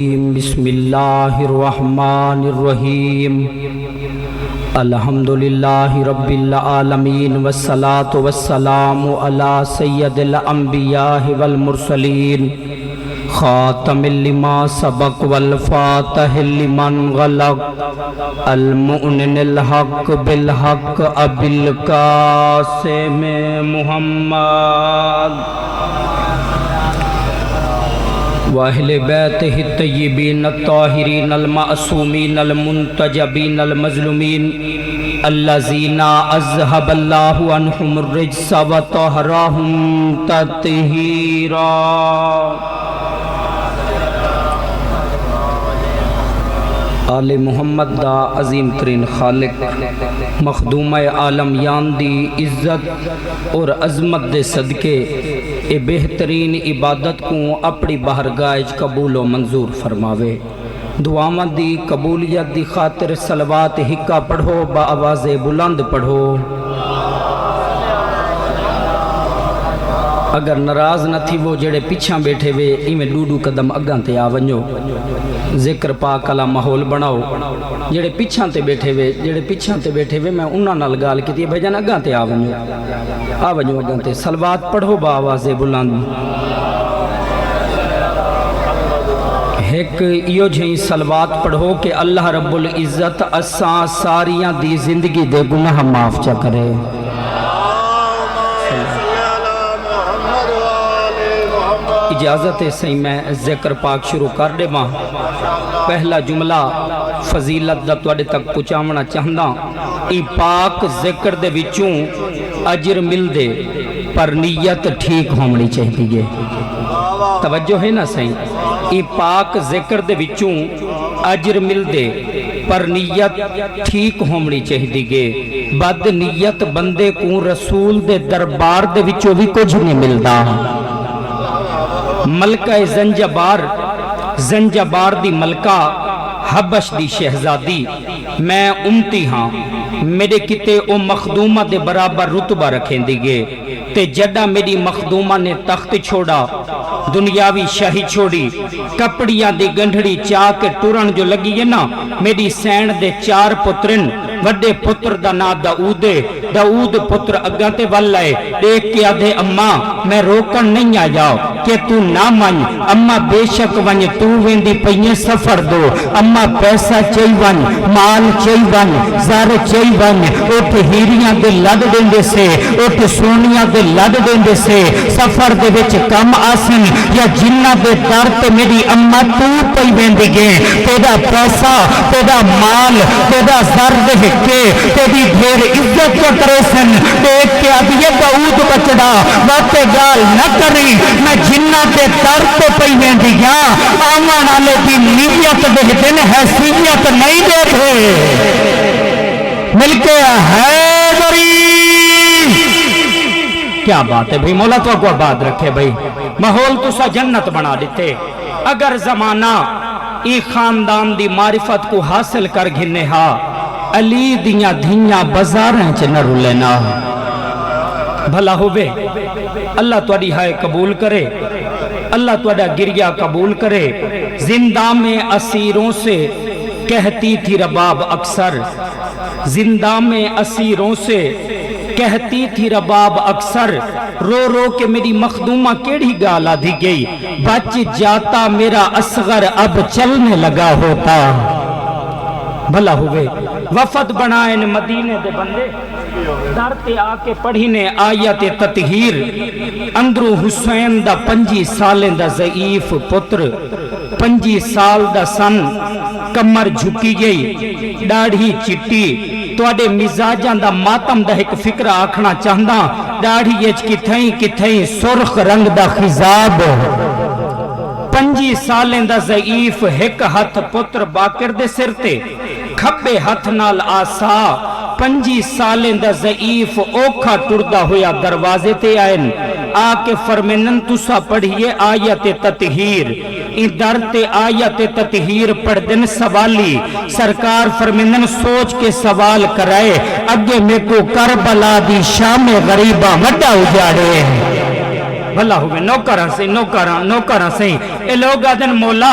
بسم اللہ الرحمن الرحیم الحمدللہ رب العالمین والصلاة والسلام علی سید الانبیاء والمرسلین خاتم لما سبق والفاتح لمن غلق المؤمن الحق بالحق ابی القاسم محمد واہل بیتہ الطیبین الطاہرین المعصومین المنتجبین المظلومین الذین اذھب اللہ عنہم الرجس وطہرہم تطہیرا۔ آل محمد دا عظیم ترین خالق مخدومہ عالم یان دی عزت اور عظمت دے صدقے اے بہترین عبادت کو اپنی بارگاہ قبول و منظور فرماوے۔ دعاواں دی قبولیت دی خاطر صلوات ہکا پڑھو با آواز بلند پڑھو۔ اگر ناراض نہ تھی وہ جڑے پیچھاں بیٹھے وے ایویں ڈوڈو قدم اگاں تے آ ونجو، ذکر پاک والا ماحول بناؤ۔ جڑے پیچھاں تے بیٹھے وے میں انہاں نال گال کیتی بھائی جان اگاں تے آ ونجو اگاں تے صلوات پڑھو با آواز بلند۔ ایک ایو جہی صلوات پڑھو کہ اللہ رب العزت اساں ساریاں دی زندگی دے گناہ معاف چا کرے۔ اجازت سے میں ذکر پاک شروع کر دے ماں۔ پہلا جملہ فضیلت دا توڑے تک پہنچاونا چاہنا، ای پاک ذکر دے وچوں اجر مل دے پر نیت ٹھیک ہونی چاہیے۔ توجہ ہے نا صحیح؟ ای پاک ذکر دے وچوں اجر مل دے پر نیت ٹھیک ہونی چاہیے۔ بد نیت بندے کو رسول دے دربار دے وچوں بھی کچھ نہیں ملدا۔ ملکہ زنجبار دی ملکہ حبش دی شہزادی میں امتی ہاں، میرے کتے او مخدومہ دے برابر رتبہ رکھیں دیگے تے جڈا میری مخدومہ نے تخت چھوڑا، دنیاوی شاہی چھوڑی، کپڑیاں دی گنڈھڑی چاہ کے ٹورن جو لگی ہے نا، میری سین دے 4 پترن، وڈے پتر دا نا داؤد پتر اگاتے واللائے دیکھ کے آدھے اماں میں روکن نہیں آجاؤ کہ تو نہ من، اماں بے شک ونج تو ویندی پئیے سفر دو، اماں پیسہ چاہی ون، مال چاہی ون، زار چاہی ون، اوٹ ہیریاں دے لد دیندے سے، اوٹ سونیاں دے لد دیندے سے، سفر دے وچ کم آسن یا جنہ دے در تے میری اماں تو پئی ویندی گے، تیرا پیسہ، تیرا مال، تیرا زر دے کے تیری ڈھیر عزت کیا کرے سن، دیکھ کے اب یہ داؤد بچڑا باتے گال نہ کری، میں جنہ دے در تے پئی ویندی گیا، آمان آلے دی نیت دیکھتے ہیں حیثیت نہیں دیکھے۔ مل کے حیدری کیا بات ہے بھئی، مولا تو کو آباد رکھے بھئی، ماحول تو سا جنت بنا دیتے۔ اگر زمانہ ای خاندان دی معرفت کو حاصل کر گھنے ہا، علی دیاں دھیاں بزاریں چے نہ رولینا۔ بھلا ہوئے اللہ توڑی ہائے قبول کرے، اللہ توڑا گریہ قبول کرے۔ زندہ میں اسیروں سے کہتی تھی رباب اکثر، زندہ میں اسیروں سے کہتی تھی رباب اکثر، رو رو کے میری مخدومہ کیڑی گالا دی گئی، بچ جاتا میرا اصغر اب چلنے لگا ہوتا۔ بھلا ہوئے وفد بنائن مدینے دے بندے، در تے آکے پڑھینے آیت تطہیر، اندرو حسین دا 25 سالیں دا ضعیف پتر، 25 سال دا سن، کمر جھکی گئی، ڈاڑھی چٹی، توڑے مزاجاں دا ماتم دا ایک فکر آکھنا چاہندہ، ڈاڑھی اچ کتھائیں سرخ رنگ دا خزاب، 25 سالیں دا ضعیف، ایک ہاتھ پتر باکر دے سر تے، کھبے ہاتھ نال آسا، 25 سالیں دا ضعیف اوکھا ٹردہ ہویا دروازے تے آئین، آکے فرمینن تسا پڑھئے آیت تطہیر، ادھر تے آیت تطہیر پڑھ دن سوالی، سرکار فرمینن سوچ کے سوال کرائے، اگے میں کو کربلا دی شام غریبہ وڈا اجاڑے۔ بھلا ہوئے نوکران سے اے لوگ آدن مولا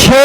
6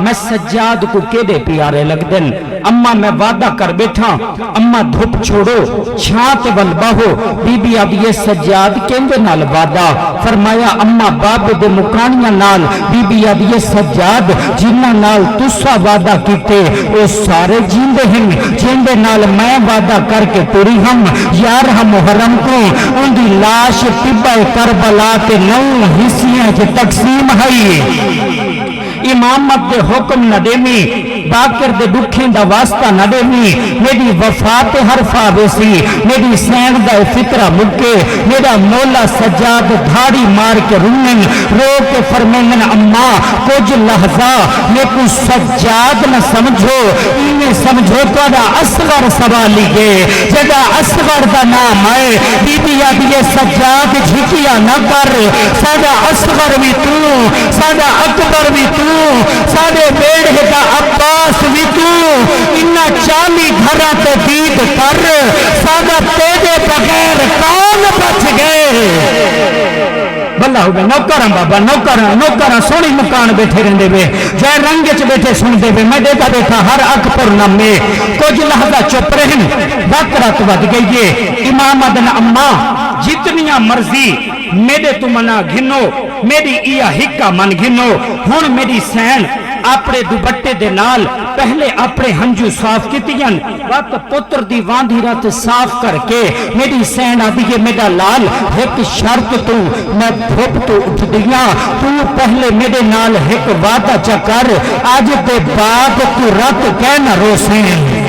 میں سجاد کو کیڑے پیارے لگ دن اما میں وعدہ کر بیٹھا اما دھوپ چھوڑو چھانت ول باہو بی بی اب یہ سجاد کیندے نال وعدہ فرمایا اما باب دے مکانیاں نال بی بی اب یہ سجاد جنہ نال تسا وعدہ کیتے او سارے جیندے ہیں جیندے نال میں وعدہ کر کے توری ہم یار ہم محرم کو ان دی لاش طبع کربلا تے 9 حصیاں چ تقسیم ہے امامت دے حکم نہ دیمی باکر دے دکھیں دا واسطہ نہ دیمی میری وفات حرف آویسی میری سین دا فطرہ مکے میرا مولا سجاد دھاڑی مار کے رونن رو کے فرمینن اما کچھ لحظہ میں کچھ سجاد نہ سمجھو انہیں سمجھو تو دا اصغر سوالی گے جگہ اصغر دا نام ہے بی بی اب یہ سجاد جھکیا نہ کر سادہ اصغر بھی تو سادہ اکبر بھی تو سادے بیڑے کا عباس بھی تو انہا 40 گھرہ تے دید کر سادہ تیجے بغیر کون بچ گئے بلہ ہوگا نوکران بابا نوکران سونی مکان بیٹھے رہندے بے جائے رنگے چ بیٹھے سن دے بے میں دیکھا دیکھا ہر اک پر نمے کچھ لحظہ چپ رہن وقت رات ود گئی امام ادن اما جتنیاں مرضی میرے تو منا گھنو میری ایا ہکا من گھنو ہون میری سین اپنے دوبٹے دے نال پہلے اپنے ہنجو صاف کیتیاں وقت پتر دی واندھی رات صاف کر کے میری سین آدھیے میرا لال ایک شرط تو میں بھوپ تو اٹھ دیا تو پہلے میرے نال ایک وعدہ چکر آج دے بعد تو رات کہنا روسیں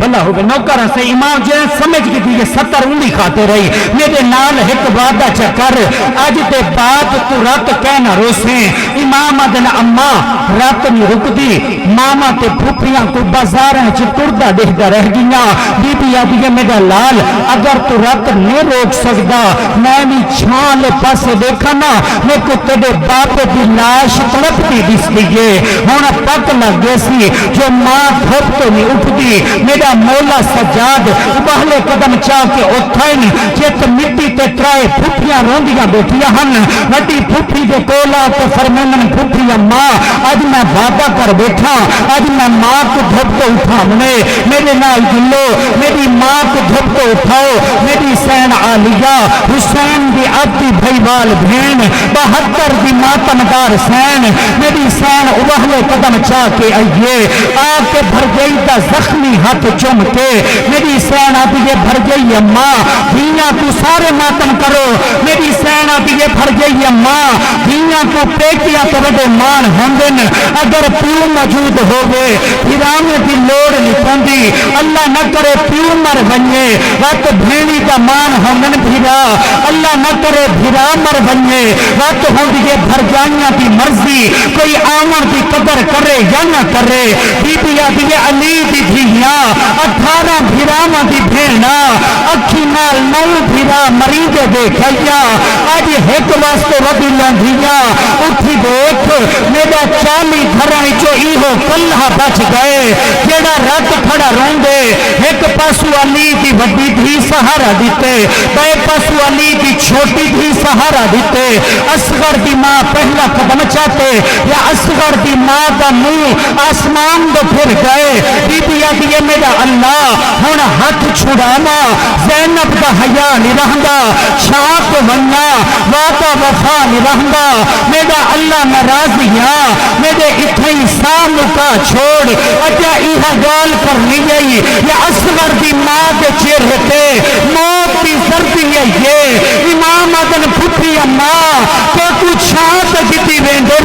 بھلا ہوگا نوکرہ سے امام جن سمجھ کی تھی یہ 70 انہی کھاتے رہی میرے نال ایک وعدہ چکر آج دے بعد تو رات کہنا روسیں امام ادن اما رات نہیں رک دی ماما تے پھوپیاں کو بازاریں چتردہ دیکھتا رہ گیا بی بی آدھے میرا لال اگر تو رات نہیں روک سکتا میں بھی چھان لے پاسے دیکھا نا میں کو تیرے باپ دی لاش تڑپتی دس دیئے ہونا پک لگ گئے سی جو ماں پھوپ تو نہیں اٹھ دی میرا مولا سجاد پہلے قدم چاہ کے اٹھائن جیت مٹی تے ترائے پھوپیاں روندیاں بیٹھیاں ہن وٹی پھوپی دے کولا تے فرمینن پھوپیاں ماں آج میں وعدہ کر بیٹھا آج میں ماں کو دھپ کو اٹھا منے میرے نال گلو میری ماں کو دھپ کو اٹھاؤ میری سین عالیہ حسین دی عبدی بھائیوال بھین 72 دی ماتمدار سین میری سین اوہلے قدم چاہ کے آئیے آ کے بھر گئی تا زخمی ہاتھ چم کے میری سین آتی یہ بھر گئی اماں دھیاں تو سارے ماتم کرو میری سین آتی یہ بھر گئی اماں دھیاں کو پیکیاں تو بڑے مان ہوندن اگر پیو موجود ہوگے پھرانے کی لوڑ نہیں پندی اللہ نہ کرے پیو مر بنیے وقت بھینی کا مان ہوندن پھرا اللہ نہ کرے بھرا مر بنیے وقت ہوندی یہ بھر جانیاں کی مرضی کوئی آمن کی قدر کرے یا نہ کرے بی بی آتی یہ علی دی دھیاں 18 بھیراما دی بھینا اکھی نال 9 بھیرا مریضے دیکھایا آج ایک واسطے وڈی لندھیا اٹھی دیکھ میرا 40 گھرائی جو ایہو کلہ بچ گئے جیڑا رات کھڑا روندے ایک پاسو علی دی وڈی دھی سہارا دیتے بے پاسو علی دی چھوٹی دھی سہارا دیتے اصغر دی ماں پہلا قدم چاہتے یا اصغر دی ماں دا منہ آسمان دو پھر گئے بی بی آدھیے میرا اللہ ہونا ہاتھ چھڑانا زینب دا حیاء نہیں رہنگا چھاپ ونیا وعدہ وفا نہیں رہنگا میرا اللہ ناراضیاں میرے اتھائی سامو کا چھوڑ اٹیا ایہا گال کر لیئی یا اصغر دی ماں دے چہرے تے موت دی زردی یہ امام ادن پھوپی اماں کہ تو چھانت جتی ویندے